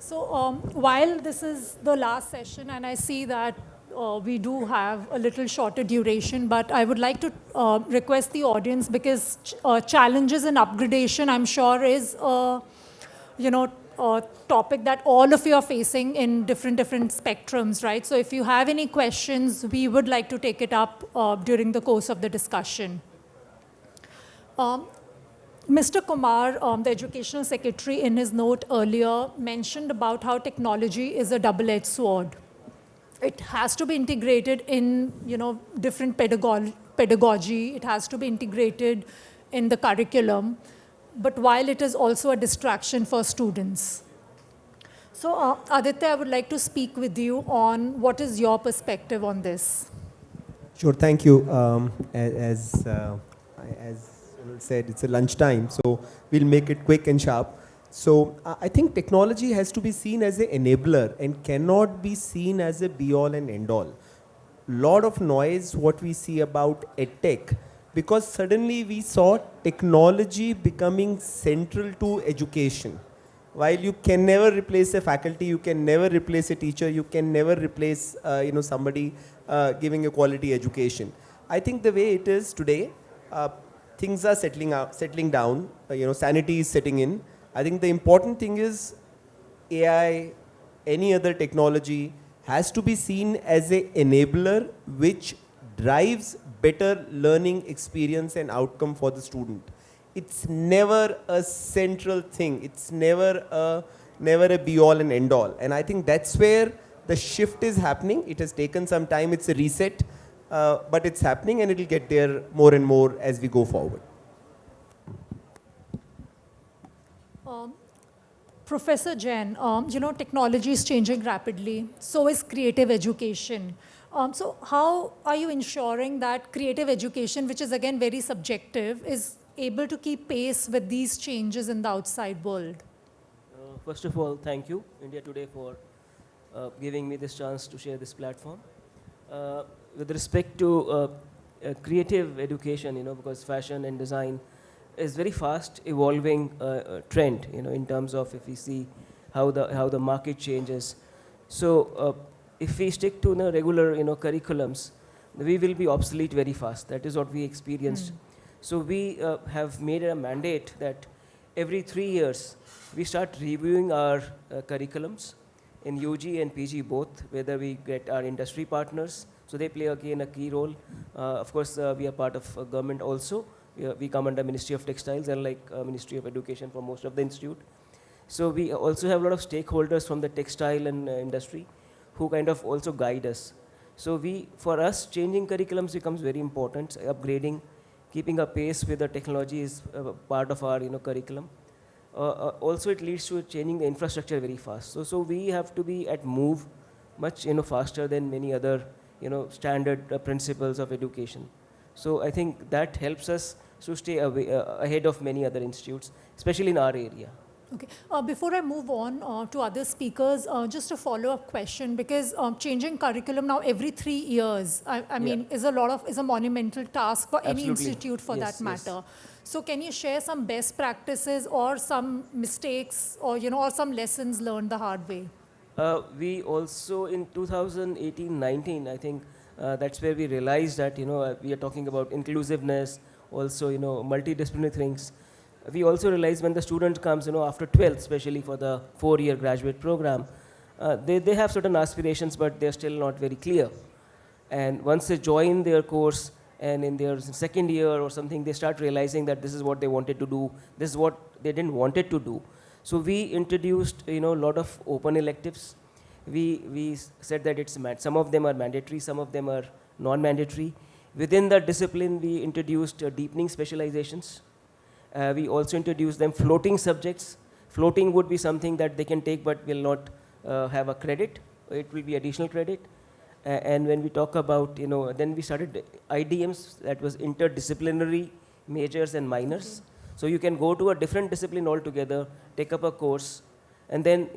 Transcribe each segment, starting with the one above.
So while this is the last session, and I see that we do have a little shorter duration, but I would like to request the audience, because challenges in upgradation, I'm sure, is a topic that all of you are facing in different spectrums, right? So if you have any questions, we would like to take it up during the course of the discussion. Mr. Kumar, the Educational Secretary, in his note earlier, mentioned about how technology is a double-edged sword. It has to be integrated in, different pedagogy. It has to be integrated in the curriculum. But while it is also a distraction for students. So, Aditya, I would like to speak with you on what is your perspective on this. Sure, thank you. As said, it's a lunchtime, so we'll make it quick and sharp. So I think technology has to be seen as an enabler and cannot be seen as a be-all and end-all. Lot of noise what we see about edtech, because suddenly we saw technology becoming central to education. While you can never replace a faculty, you can never replace a teacher, you can never replace somebody giving a quality education. I think the way it is today, things are settling down, sanity is setting in. I think the important thing is AI, any other technology has to be seen as an enabler which drives better learning experience and outcome for the student. It's never a central thing. It's never a be-all and end-all. And I think that's where the shift is happening. It has taken some time. It's a reset. But it's happening, and it will get there more and more as we go forward. Professor Jain, technology is changing rapidly. So is creative education. So how are you ensuring that creative education, which is again very subjective, is able to keep pace with these changes in the outside world? First of all, thank you, India Today, for giving me this chance to share this platform. With respect to creative education, because fashion and design is very fast evolving trend, in terms of if we see how the market changes. So if we stick to the regular, curriculums, we will be obsolete very fast. That is what we experienced. So we have made a mandate that every 3 years we start reviewing our curriculums in UG and PG both, whether we get our industry partners. So they play again a key role. Of course, we are part of government also. We come under Ministry of Textiles and like Ministry of Education for most of the institute. So we also have a lot of stakeholders from the textile and industry who kind of also guide us. So for us, changing curriculums becomes very important. Upgrading, keeping a pace with the technology is part of our curriculum. Also, it leads to changing the infrastructure very fast. So we have to be at move much faster than many other standard principles of education. So I think that helps us to stay ahead of many other institutes, especially in our area. Okay. Before I move on to other speakers, just a follow-up question, because changing curriculum now every 3 years, I mean, is a monumental task for any institute for that matter. So can you share some best practices or some mistakes or or some lessons learned the hard way? We also in 2018-19, I think that's where we realized that we are talking about inclusiveness, also multidisciplinary things. We also realize when the student comes after 12th, especially for the 4-year graduate program, they have certain aspirations, but they're still not very clear. And once they join their course and in their second year or something, they start realizing that this is what they wanted to do, this is what they didn't wanted to do. So we introduced a lot of open electives. We said that some of them are mandatory, some of them are non-mandatory. Within the discipline, we introduced deepening specializations. We also introduced them floating subjects. Floating would be something that they can take but will not have a credit. It will be additional credit. And when we talk about, then we started IDMs, that was interdisciplinary majors and minors. So you can go to a different discipline altogether, take up a course, and then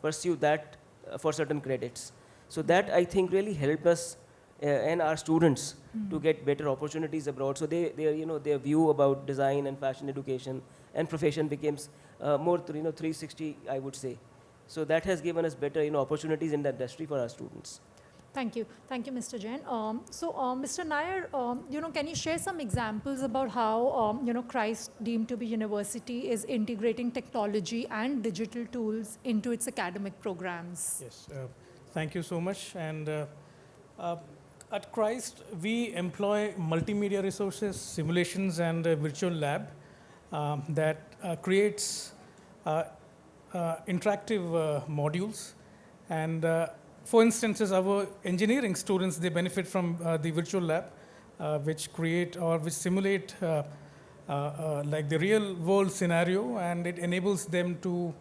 pursue that for certain credits. So that I think really helped us and our students to get better opportunities abroad. So their view about design and fashion education and profession becomes more 360, I would say. So that has given us better, opportunities in the industry for our students. Thank you, Mr. Jain. Mr. Nair, can you share some examples about how, Christ deemed to be university is integrating technology and digital tools into its academic programs? Yes, thank you so much. And at Christ, we employ multimedia resources, simulations, and a virtual lab that creates interactive modules. And for instance, as our engineering students, they benefit from the virtual lab, which create or which simulate like the real world scenario, and it enables them to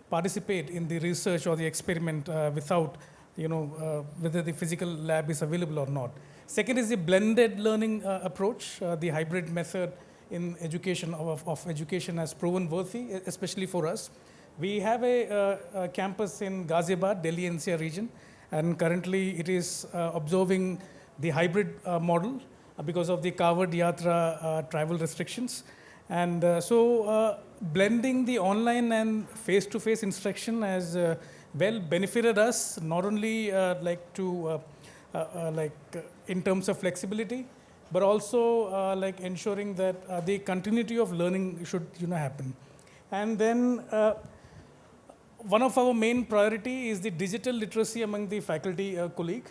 participate in the research or the experiment without, whether the physical lab is available or not. Second is the blended learning approach. The hybrid method in education of education has proven worthy, especially for us. We have a campus in Ghaziabad, Delhi NCR region, and currently it is observing the hybrid model because of the Kavod Yatra travel restrictions. And blending the online and face-to-face instruction has well benefited us, not only in terms of flexibility, but also ensuring that the continuity of learning should happen. And then one of our main priority is the digital literacy among the faculty colleague,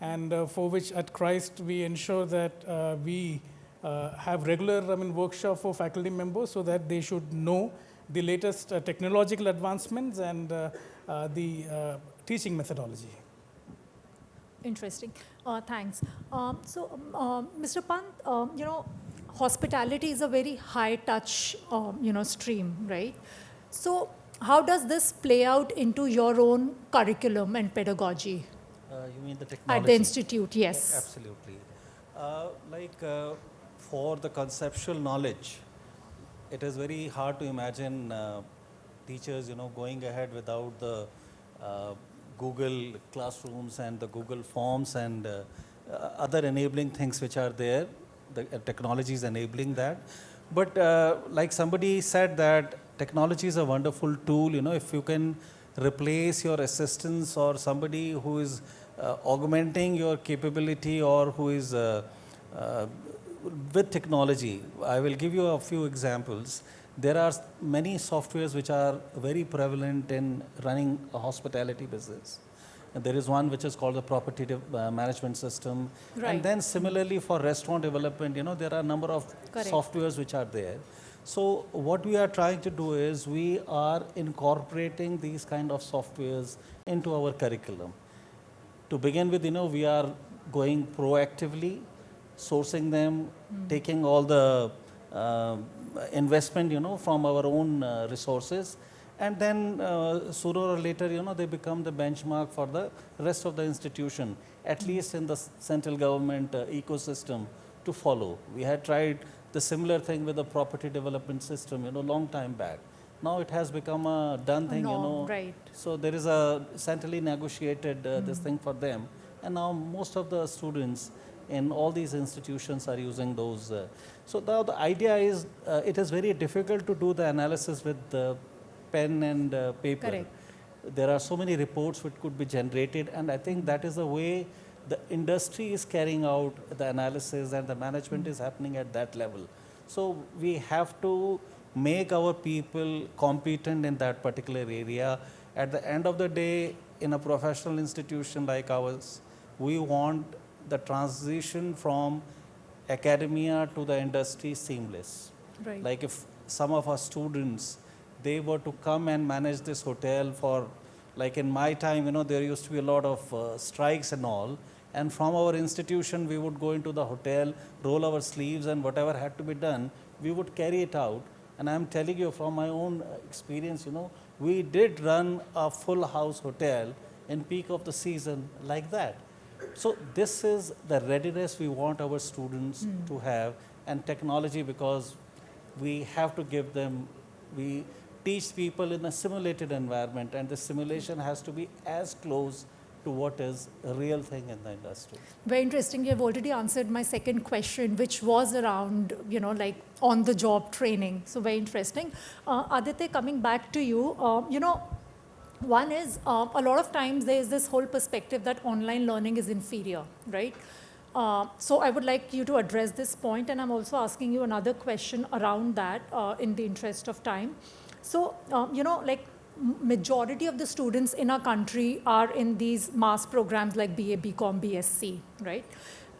and for which at Christ we ensure that we have regular workshop for faculty members so that they should know the latest technological advancements and the teaching methodology. Interesting. Thanks. Mr. Pant, hospitality is a very high touch, stream, right? So how does this play out into your own curriculum and pedagogy? You mean the technology? At the institute, yes. Absolutely. For the conceptual knowledge, it is very hard to imagine teachers, going ahead without the Google classrooms and the Google Forms and other enabling things which are there. The technology is enabling that. But like somebody said that technology is a wonderful tool, if you can replace your assistants or somebody who is augmenting your capability or who is with technology. I will give you a few examples. There are many softwares which are very prevalent in running a hospitality business. And there is one which is called the property management system. Right. And then similarly for restaurant development, there are a number of Correct. softwares which are there. So what we are trying to do is we are incorporating these kind of softwares into our curriculum. To begin with, we are going proactively, sourcing them, taking all the investment, from our own resources, and then sooner or later, they become the benchmark for the rest of the institution, at least in the central government ecosystem to follow. We had tried the similar thing with the property development system, long time back. Now it has become a done thing, Right. So there is a centrally negotiated this thing for them, and now most of the students in all these institutions are using those. So now the idea is it is very difficult to do the analysis with pen and paper. Correct. There are so many reports which could be generated, and I think that is the way the industry is carrying out the analysis and the management is happening at that level. So we have to make our people competent in that particular area. At the end of the day, in a professional institution like ours, we want the transition from academia to the industry seamless. Right. Like if some of our students, they were to come and manage this hotel for, like in my time, there used to be a lot of strikes and all. And from our institution, we would go into the hotel, roll our sleeves, and whatever had to be done, we would carry it out. And I'm telling you from my own experience, we did run a full house hotel in peak of the season like that. So this is the readiness we want our students to have, and technology, because we have to give them, we teach people in a simulated environment, and the simulation has to be as close to what is a real thing in the industry. Very interesting. You have already answered my second question, which was around, on-the-job training. So very interesting. Aditya, coming back to you, One is a lot of times there is this whole perspective that online learning is inferior, right? So I would like you to address this point, and I'm also asking you another question around that in the interest of time. So, like majority of the students in our country are in these mass programs like BA, BCom, BSc, right?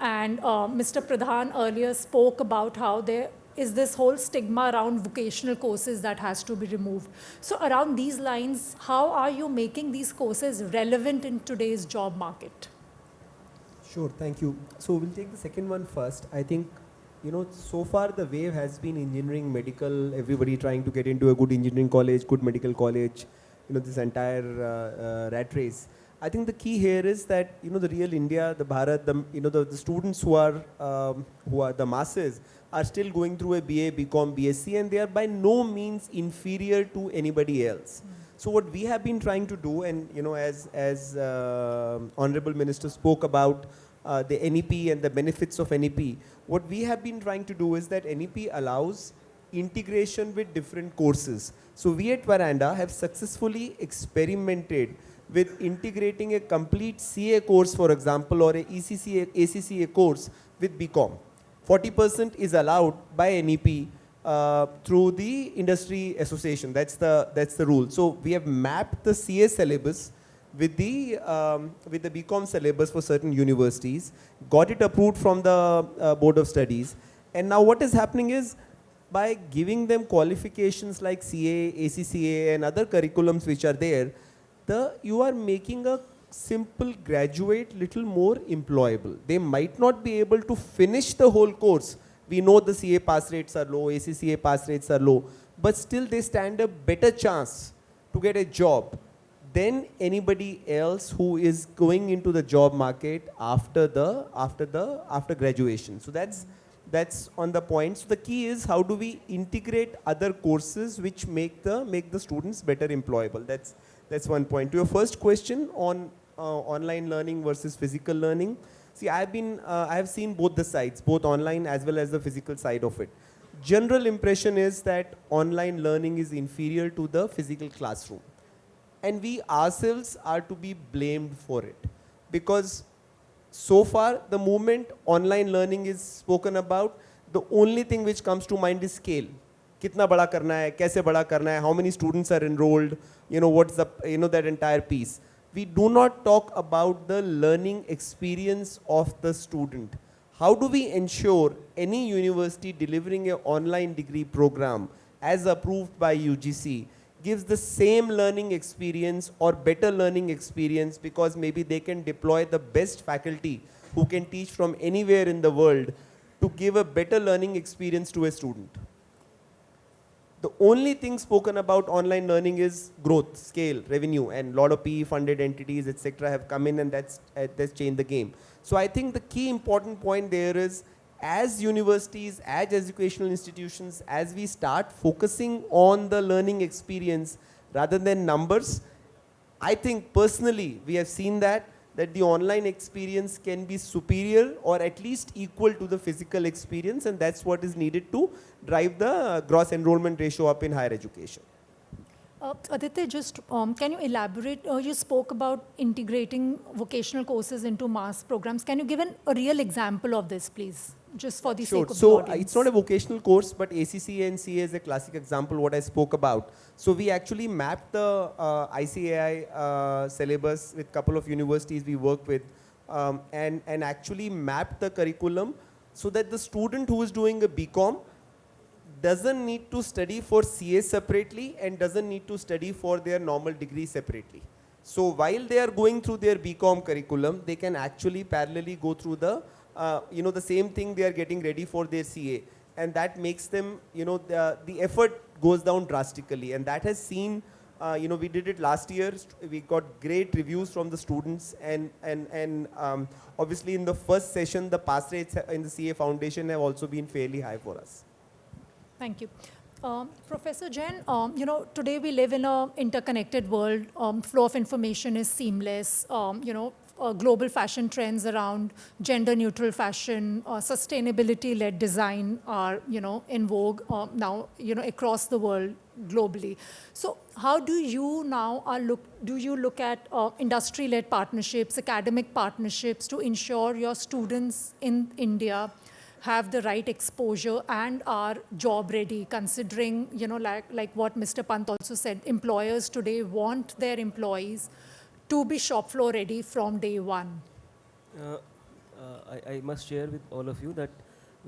And Mr. Pradhan earlier spoke about how there is this whole stigma around vocational courses that has to be removed. So around these lines, how are you making these courses relevant in today's job market? Sure, thank you. So we'll take the second one first. I think, so far the wave has been engineering, medical, everybody trying to get into a good engineering college, good medical college, this entire rat race. I think the key here is that, the real India, the Bharat, the students who are the masses are still going through a BA, BCom, BSc, and they are by no means inferior to anybody else. So what we have been trying to do, and as Honorable Minister spoke about the NEP and the benefits of NEP, what we have been trying to do is that NEP allows integration with different courses. So we at Veranda have successfully experimented with integrating a complete CA course, for example, or a ECCA, ACCA course with BCom. 40% is allowed by NEP through the industry association. That's the rule. So we have mapped the CA syllabus with the BCom syllabus for certain universities, got it approved from the Board of Studies, and now what is happening is, by giving them qualifications like CA, ACCA, and other curriculums which are there, you are making a simple graduate little more employable. They might not be able to finish the whole course. We know the CA pass rates are low, ACCA pass rates are low, but still they stand a better chance to get a job than anybody else who is going into the job market after graduation. So that's on the point. So the key is, how do we integrate other courses which make the students better employable? That's one point. To your first question on online learning versus physical learning, see, I have seen both the sides, both online as well as the physical side of it. General impression is that online learning is inferior to the physical classroom, and we ourselves are to be blamed for it, because so far the moment online learning is spoken about, the only thing which comes to mind is scale. Kitna bada karna hai, kaise bada karna hai, how many students are enrolled, what's the, that entire piece. We do not talk about the learning experience of the student. How do we ensure any university delivering an online degree program as approved by UGC gives the same learning experience or better learning experience, because maybe they can deploy the best faculty who can teach from anywhere in the world to give a better learning experience to a student. The only thing spoken about online learning is growth, scale, revenue, and a lot of PE funded entities, etc. have come in, and that's changed the game. So I think the key important point there is, as universities, as educational institutions, as we start focusing on the learning experience rather than numbers, I think personally we have seen that the online experience can be superior or at least equal to the physical experience, and that's what is needed to drive the gross enrollment ratio up in higher education. Aditya, just can you elaborate? You spoke about integrating vocational courses into mass programs. Can you give a real example of this, please? Just for the sake of the audience. So it's not a vocational course, but ACCA and CA is a classic example what I spoke about. So we actually mapped the ICAI syllabus with a couple of universities we work with, and actually mapped the curriculum so that the student who is doing a BCom doesn't need to study for CA separately and doesn't need to study for their normal degree separately. So while they are going through their BCom curriculum, they can actually parallelly go through the the same thing they are getting ready for their CA, and that makes them, the effort goes down drastically, and that has seen, we did it last year. We got great reviews from the students, and obviously in the first session, the pass rates in the CA Foundation have also been fairly high for us. Thank you. Professor Jain, today we live in an interconnected world. Flow of information is seamless. Global fashion trends around gender-neutral fashion, sustainability-led design are, in vogue now, across the world. globally. So how do you now do you look at industry-led partnerships, academic partnerships to ensure your students in India have the right exposure and are job ready, considering, like what Mr. Pant also said, employers today want their employees to be shop floor ready from day one? Uh, I must share with all of you that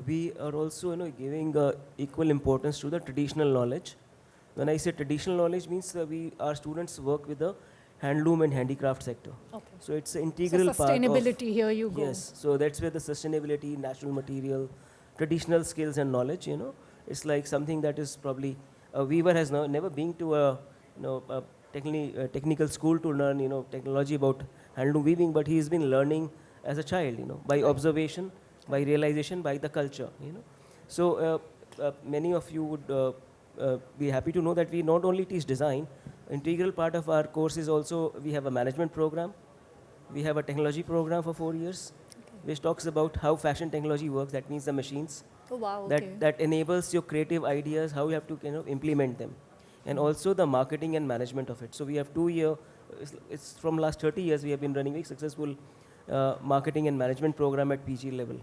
we are also giving equal importance to the traditional knowledge. When I say traditional knowledge means our students work with the handloom and handicraft sector. Okay. So it's an So integral part of sustainability, here you go. Yes, so that's where the sustainability, natural material, traditional skills and knowledge, it's like something that is probably, a weaver has never been to a technical school to learn, technology about handloom weaving, but he's been learning as a child, by observation, by realization, by the culture, So many of you would be happy to know that we not only teach design, integral part of our course is also, we have a management program, we have a technology program for 4 years, which talks about how fashion technology works. That means the machines Oh, wow, okay. that enables your creative ideas, how you have to implement them, and also the marketing and management of it. So we have 2 year, it's from last 30 years we have been running very successful marketing and management program at PG level.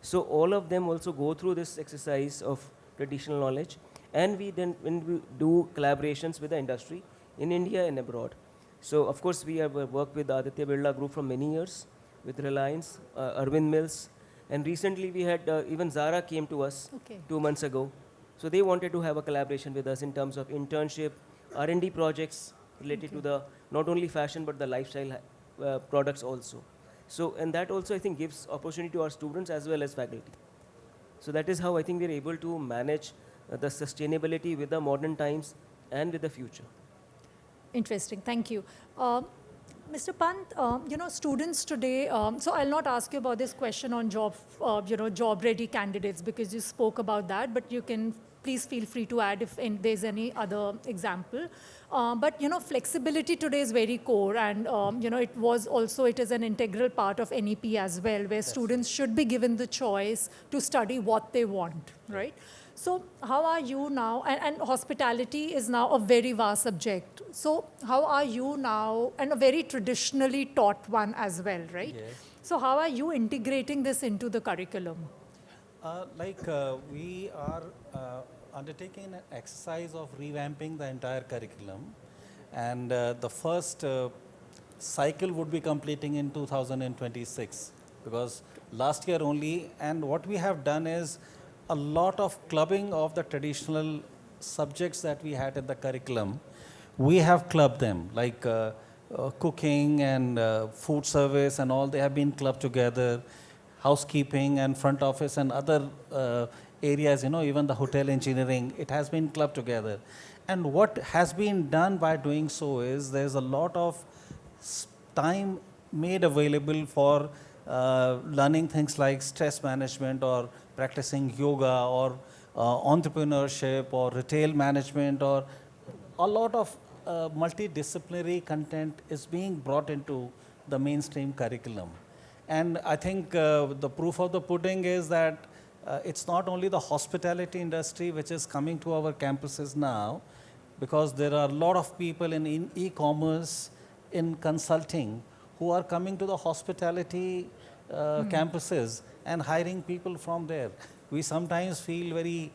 So all of them also go through this exercise of traditional knowledge, and when we do collaborations with the industry in India and abroad. So of course we have worked with Aditya Birla Group for many years, with Reliance, Arvind Mills, and recently we had even Zara came to us 2 months ago. So they wanted to have a collaboration with us in terms of internship, R&D projects related to the not only fashion but the lifestyle products also. So, and that also I think gives opportunity to our students as well as faculty. So that is how I think we are able to manage the sustainability with the modern times and with the future. Interesting, thank you. Mr. Pant, students today, so I'll not ask you about this question on job-ready candidates because you spoke about that, but you can please feel free to add if there's any other example. But flexibility today is very core, and it is an integral part of NEP as well, where students should be given the choice to study what they want, right? So how are you now, and hospitality is now a very vast subject. So how are you now, and a very traditionally taught one as well, right? Yes. So how are you integrating this into the curriculum? We are undertaking an exercise of revamping the entire curriculum, and the first cycle would be completing in 2026, because last year only, and what we have done is a lot of clubbing of the traditional subjects that we had in the curriculum. We have clubbed them, like cooking and food service and all, they have been clubbed together. Housekeeping and front office and other areas, even the hotel engineering, it has been clubbed together. And what has been done by doing so is there's a lot of time made available for learning things like stress management or practicing yoga or entrepreneurship or retail management, or a lot of multidisciplinary content is being brought into the mainstream curriculum. And I think the proof of the pudding is that it's not only the hospitality industry which is coming to our campuses now, because there are a lot of people in e-commerce, in consulting, who are coming to the hospitality campuses and hiring people from there. We sometimes feel very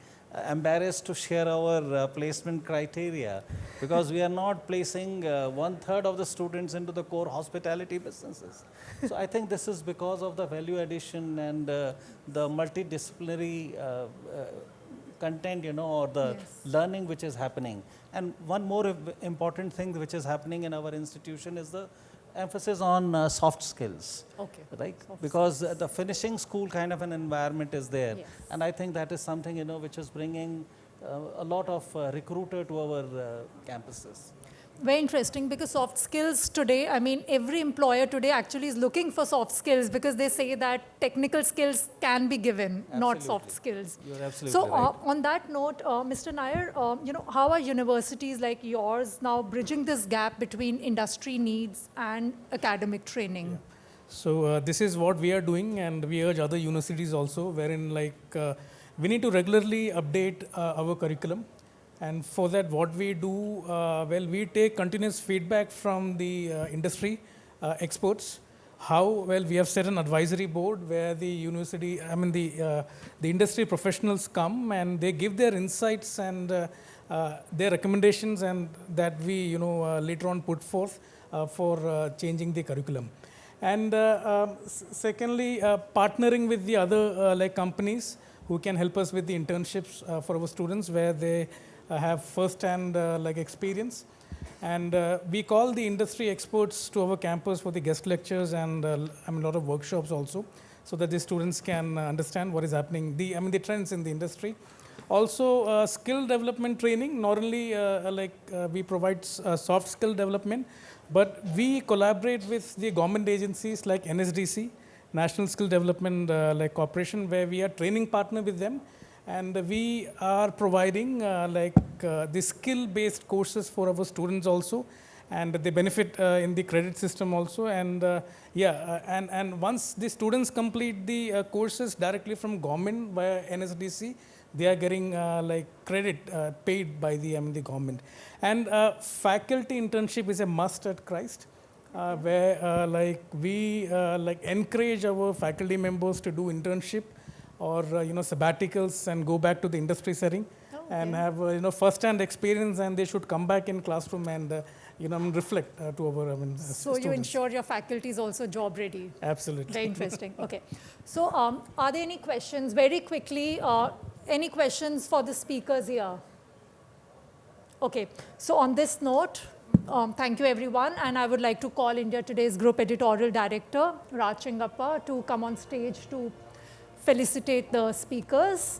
embarrassed to share our placement criteria, because we are not placing 1/3 of the students into the core hospitality businesses. So I think this is because of the value addition and the multidisciplinary content, or the learning which is happening. And one more important thing which is happening in our institution is the emphasis on soft skills, right? Because the finishing school kind of an environment is there, and I think that is something which is bringing a lot of recruiter to our campuses. Very interesting, because soft skills today, I mean, every employer today actually is looking for soft skills, because they say that technical skills can be given, not soft skills. You're absolutely so, right. On that note, Mr. Nair, how are universities like yours now bridging this gap between industry needs and academic training? So this is what we are doing, and we urge other universities also, wherein we need to regularly update our curriculum. And for that, what we do, well, we take continuous feedback from the industry experts. How well we have set an advisory board where the university, the industry professionals come and they give their insights and their recommendations, and that we later on put forth for changing the curriculum. And secondly, partnering with the other like companies who can help us with the internships for our students, where they have first-hand like experience. And we call the industry experts to our campus for the guest lectures and a lot of workshops also, so that the students can understand what is happening, the trends in the industry. Also, skill development training. Not only we provide soft skill development, but we collaborate with the government agencies like NSDC, National Skill Development Corporation, where we are training partner with them. And we are providing the skill-based courses for our students also, and they benefit in the credit system also. And and once the students complete the courses directly from government via NSDC, they are getting credit paid by the government. And faculty internship is a must at Christ, where we encourage our faculty members to do internship or sabbaticals and go back to the industry setting. Okay. And have first-hand experience, and they should come back in classroom and reflect to our so students. You ensure your faculty is also job ready. Absolutely. Very interesting. Okay, so are there any questions very quickly? Any questions for the speakers here? Okay, so on this note, thank you everyone, and I would like to call India Today's Group Editorial Director Raj Chingappa to come on stage to felicitate the speakers.